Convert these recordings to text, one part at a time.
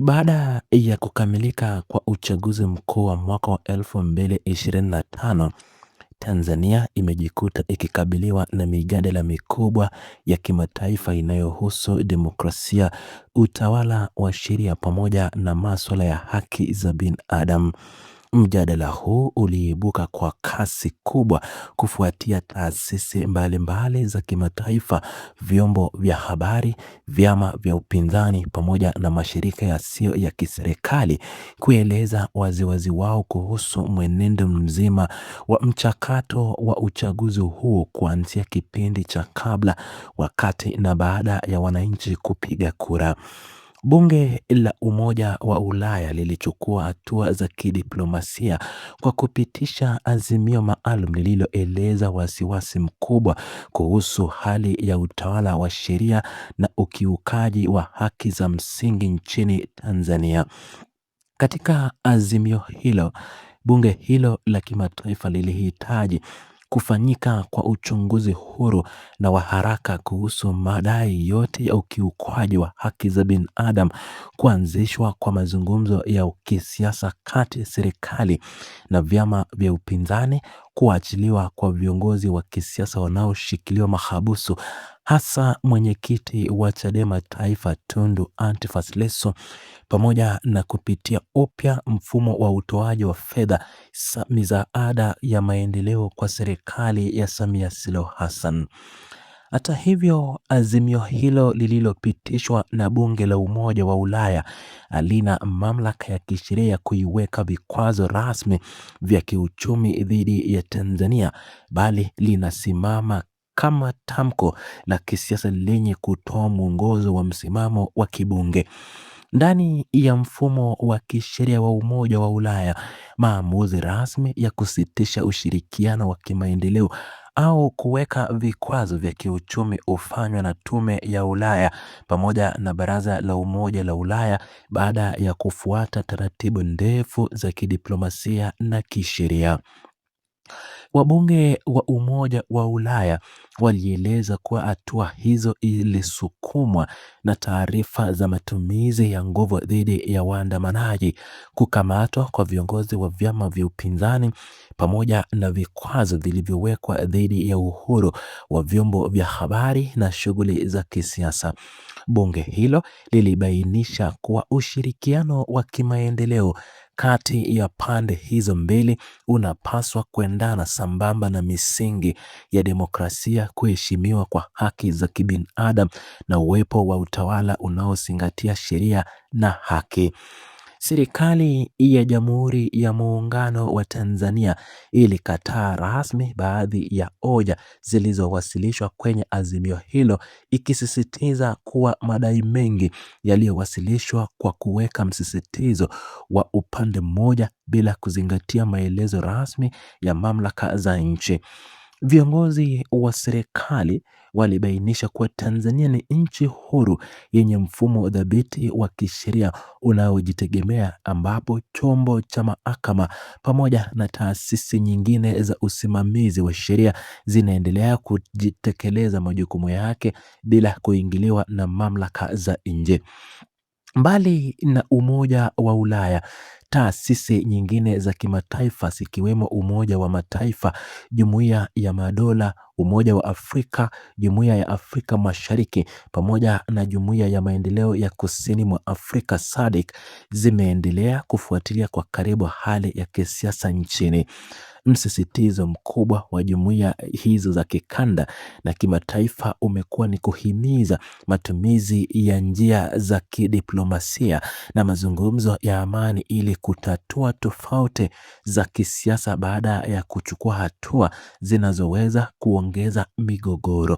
Baada ya kukamilika kwa uchaguzi mkuu wa mwaka wa 2025, Tanzania imejikuta ikikabiliwa na mijadala mikubwa ya kimataifa inayohusu demokrasia, utawala wa sheria pamoja na masuala ya haki za binadamu. Mjadala huu uliibuka kwa kasi kubwa kufuatia taasisi mbalimbali za kimataifa, vyombo vya habari, vyama vya upinzani pamoja na mashirika yasiyo ya kiserikali kueleza waziwazi wao kuhusu mwenendo mzima wa mchakato wa uchaguzi huu, kuanzia kipindi cha kabla, wakati na baada ya wananchi kupiga kura. Bunge la Umoja wa Ulaya lilichukua hatua za kidiplomasia kwa kupitisha azimio maalum lililoeleza wasiwasi mkubwa kuhusu hali ya utawala wa sheria na ukiukaji wa haki za msingi nchini Tanzania. Katika azimio hilo, bunge hilo la kimataifa lilihitaji kufanyika kwa uchunguzi huru na wa haraka kuhusu madai yote ya ukiukwaji wa haki za binadamu, kuanzishwa kwa mazungumzo ya kisiasa kati ya serikali na vyama vya upinzani, kuachiliwa kwa viongozi wa kisiasa wanaoshikiliwa mahabusu, hasa mwenyekiti wa Chadema Taifa Tundu Antipas Lissu, pamoja na kupitia upya mfumo wa utoaji wa fedha misaada ya maendeleo kwa serikali ya Samia Suluhu Hassan. Hata hivyo, azimio hilo lililopitishwa na bunge la Umoja wa Ulaya halina mamlaka ya kisheria ya kuiweka vikwazo rasmi vya kiuchumi dhidi ya Tanzania, bali linasimama kama tamko la kisiasa lenye kutoa mwongozo wa msimamo wa kibunge. Ndani ya mfumo wa kisheria wa Umoja wa Ulaya, maamuzi rasmi ya kusitisha ushirikiano wa kimaendeleo au kuweka vikwazo vya kiuchumi hufanywa na Tume ya Ulaya pamoja na Baraza la Umoja la Ulaya baada ya kufuata taratibu ndefu za kidiplomasia na kisheria. Wabunge wa Umoja wa Ulaya walieleza kuwa hatua hizo ilisukumwa na taarifa za matumizi ya nguvu dhidi ya waandamanaji, kukamatwa kwa viongozi wa vyama vya upinzani pamoja na vikwazo vilivyowekwa dhidi ya uhuru wa vyombo vya habari na shughuli za kisiasa. Bunge hilo lilibainisha kuwa ushirikiano wa kimaendeleo kati ya pande hizo mbili unapaswa kuendana sambamba na misingi ya demokrasia, kuheshimiwa kwa haki za kibinadamu na uwepo wa utawala unaozingatia sheria na haki. Serikali ya Jamhuri ya Muungano wa Tanzania ilikataa rasmi baadhi ya hoja zilizowasilishwa kwenye azimio hilo, ikisisitiza kuwa madai mengi yaliyowasilishwa kwa kuweka msisitizo wa upande mmoja bila kuzingatia maelezo rasmi ya mamlaka za nchi. Viongozi wa serikali walibainisha kuwa Tanzania ni nchi huru yenye mfumo dhabiti wa kisheria unaojitegemea, ambapo chombo cha mahakama pamoja na taasisi nyingine za usimamizi wa sheria zinaendelea kujitekeleza majukumu yake bila kuingiliwa na mamlaka za nje. Mbali na Umoja wa Ulaya, taasisi nyingine za kimataifa zikiwemo Umoja wa Mataifa, Jumuiya ya Madola, Umoja wa Afrika, Jumuiya ya Afrika Mashariki pamoja na Jumuiya ya Maendeleo ya Kusini mwa Afrika SADC zimeendelea kufuatilia kwa karibu hali ya kisiasa nchini. Msisitizo mkubwa wa jumuiya hizo za kikanda na kimataifa umekuwa ni kuhimiza matumizi ya njia za kidiplomasia na mazungumzo ya amani ili kutatua tofauti za kisiasa baada ya kuchukua hatua zinazoweza kuongeza migogoro.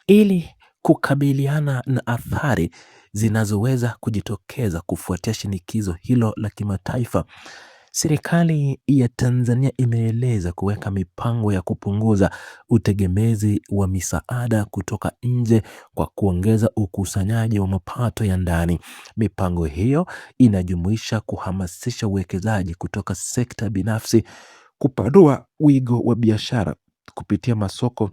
Ili kukabiliana na athari zinazoweza kujitokeza kufuatia shinikizo hilo la kimataifa, serikali ya Tanzania imeeleza kuweka mipango ya kupunguza utegemezi wa misaada kutoka nje kwa kuongeza ukusanyaji wa mapato ya ndani. Mipango hiyo inajumuisha kuhamasisha uwekezaji kutoka sekta binafsi, kupanua wigo wa biashara kupitia masoko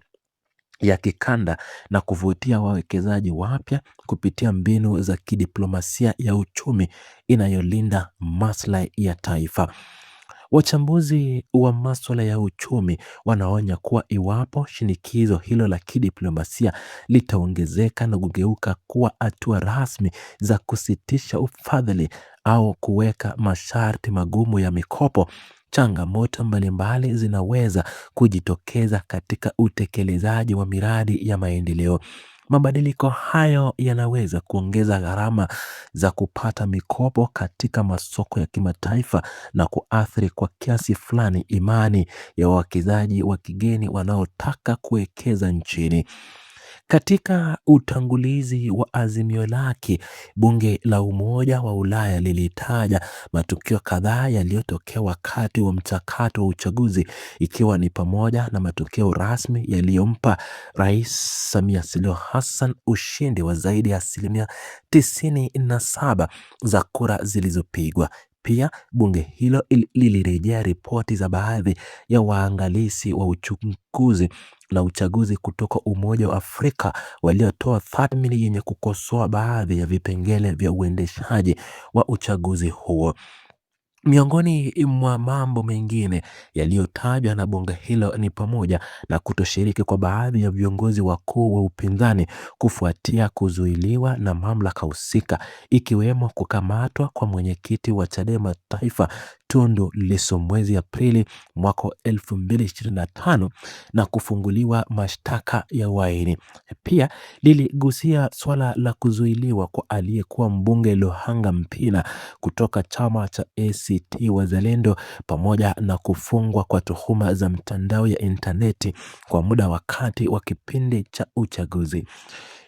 ya kikanda na kuvutia wawekezaji wapya kupitia mbinu za kidiplomasia ya uchumi inayolinda maslahi ya taifa. Wachambuzi wa masuala ya uchumi wanaonya kuwa iwapo shinikizo hilo la kidiplomasia litaongezeka na kugeuka kuwa hatua rasmi za kusitisha ufadhili au kuweka masharti magumu ya mikopo, changamoto mbalimbali zinaweza kujitokeza katika utekelezaji wa miradi ya maendeleo. Mabadiliko hayo yanaweza kuongeza gharama za kupata mikopo katika masoko ya kimataifa na kuathiri kwa kiasi fulani imani ya wawekezaji wa kigeni wanaotaka kuwekeza nchini. Katika utangulizi wa azimio lake, bunge la Umoja wa Ulaya lilitaja matukio kadhaa yaliyotokea wakati wa mchakato wa uchaguzi, ikiwa ni pamoja na matokeo rasmi yaliyompa Rais Samia Suluhu Hassan ushindi wa zaidi ya 97% za kura zilizopigwa. Pia bunge hilo lilirejea ripoti za baadhi ya waangalizi wa uchunguzi la uchaguzi kutoka Umoja wa Afrika waliotoa tathmini yenye kukosoa baadhi ya vipengele vya uendeshaji wa uchaguzi huo. Miongoni mwa mambo mengine yaliyotajwa na bunge hilo ni pamoja na kutoshiriki kwa baadhi ya viongozi wakuu wa upinzani kufuatia kuzuiliwa na mamlaka husika, ikiwemo kukamatwa kwa mwenyekiti wa Chadema Taifa Tundu Lissu mwezi Aprili mwaka 2025 na kufunguliwa mashtaka ya uhaini. Pia liligusia swala la kuzuiliwa kwa aliyekuwa mbunge Luhanga Mpina kutoka chama cha ACT Wazalendo pamoja na kufungwa kwa tuhuma za mtandao ya intaneti kwa muda wakati wa kipindi cha uchaguzi.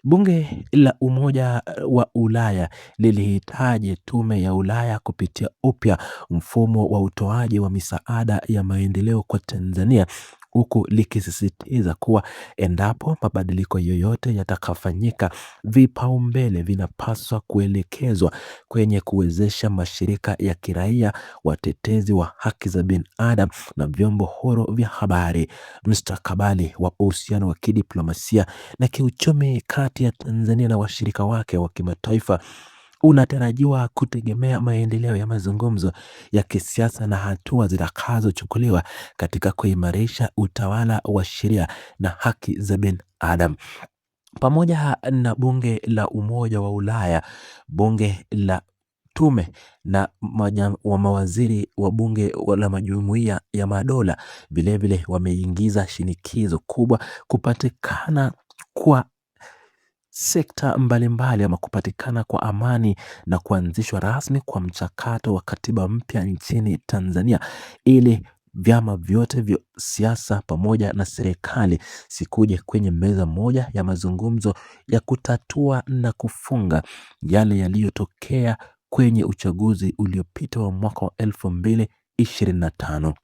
Bunge la Umoja wa Ulaya lilihitaji Tume ya Ulaya kupitia upya mfumo wa utoaji wa misaada ya maendeleo kwa Tanzania, huku likisisitiza kuwa endapo mabadiliko yoyote yatakafanyika, vipaumbele vinapaswa kuelekezwa kwenye kuwezesha mashirika ya kiraia, watetezi wa haki za binadamu na vyombo huru vya habari. Mustakabali wa uhusiano wa kidiplomasia na kiuchumi kati ya Tanzania na washirika wake wa kimataifa unatarajiwa kutegemea maendeleo ya mazungumzo ya kisiasa na hatua zitakazochukuliwa katika kuimarisha utawala wa sheria na haki za binadamu. Pamoja na bunge la Umoja wa Ulaya, bunge la tume na wa mawaziri wa bunge la majumuiya ya madola vilevile wameingiza shinikizo kubwa kupatikana kwa sekta mbalimbali ama kupatikana kwa amani na kuanzishwa rasmi kwa mchakato wa katiba mpya nchini Tanzania, ili vyama vyote vya siasa pamoja na serikali sikuje kwenye meza moja ya mazungumzo ya kutatua na kufunga yale yaliyotokea kwenye uchaguzi uliopita wa mwaka wa 2025.